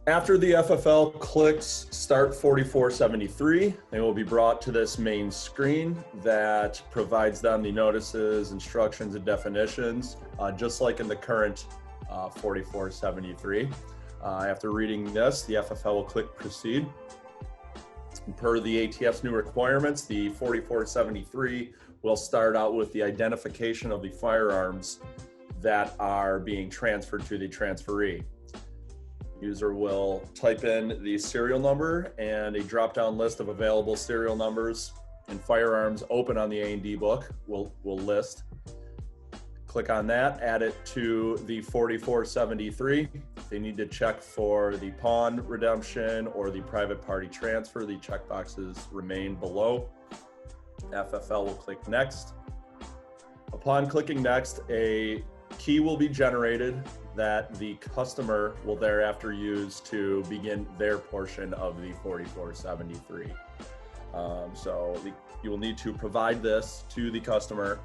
After the FFL clicks Start 4473, they will be brought to this main screen that provides them the notices, instructions, and definitions, just like in the current 4473. After reading this, the FFL will click Proceed. Per the ATF's new requirements, the 4473 will start out with the identification of the firearms that are being transferred to the transferee. User will type in the serial number, and a drop-down list of available serial numbers and firearms open on the A&D book will list. Click on that, add it to the 4473. If they need to check for the pawn redemption or the private party transfer, the checkboxes remain below. FFL will click Next. Upon clicking Next, a key will be generated that the customer will thereafter use to begin their portion of the 4473. You will need to provide this to the customer,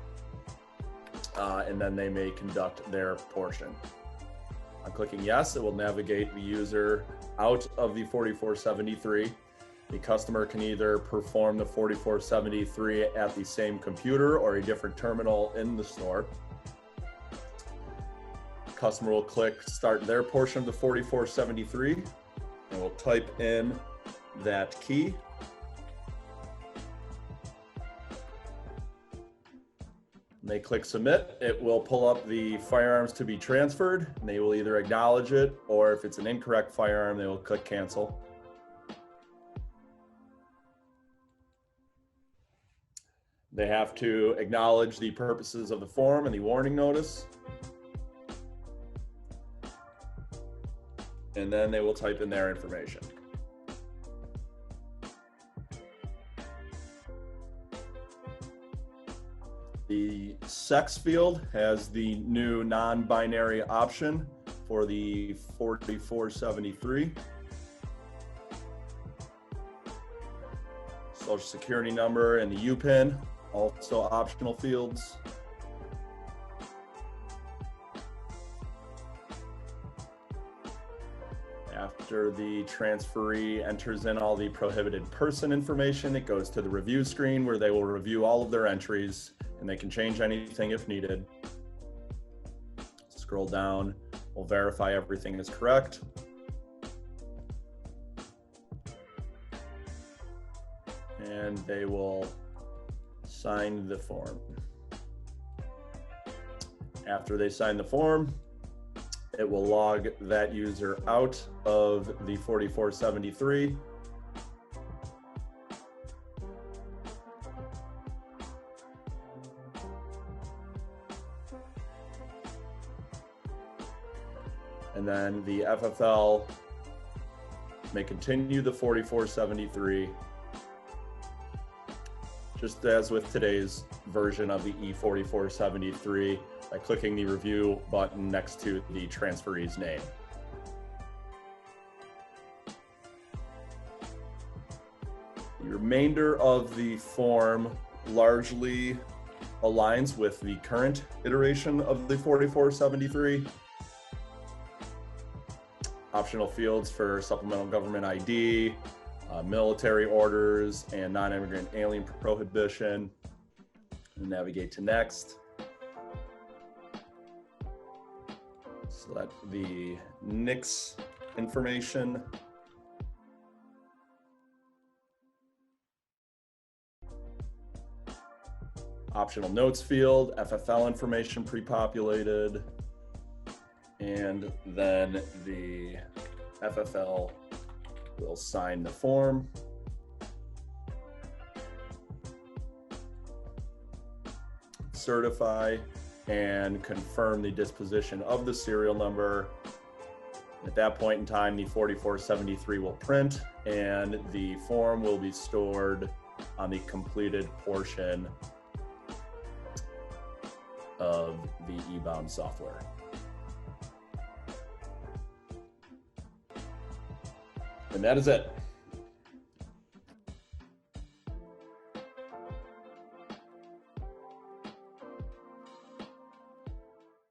and then they may conduct their portion. On clicking Yes, it will navigate the user out of the 4473. The customer can either perform the 4473 at the same computer or a different terminal in the store. Customer will click Start their portion of the 4473 and will type in that key. When they click Submit, it will pull up the firearms to be transferred, and they will either acknowledge it, or if it's an incorrect firearm, they will click Cancel. They have to acknowledge the purposes of the form and the warning notice. And then they will type in their information. The sex field has the new non-binary option for the 4473. Social security number and the UPIN, also optional fields. After the transferee enters in all the prohibited person information, it goes to the review screen where they will review all of their entries, and they can change anything if needed. Scroll down, we'll verify everything is correct. And they will sign the form. After they sign the form, it will log that user out of the 4473. And then the FFL may continue the 4473, just as with today's version of the E4473, by clicking the review button next to the transferee's name. The remainder of the form largely aligns with the current iteration of the 4473. Optional fields for supplemental government ID, military orders, and non-immigrant alien prohibition. And navigate to Next. Select the NICS information. Optional notes field, FFL information pre-populated, and then the FFL will sign the form. Certify and confirm the disposition of the serial number. At that point in time, the 4473 will print, and the form will be stored on the completed portion of the eBound software. And that is it.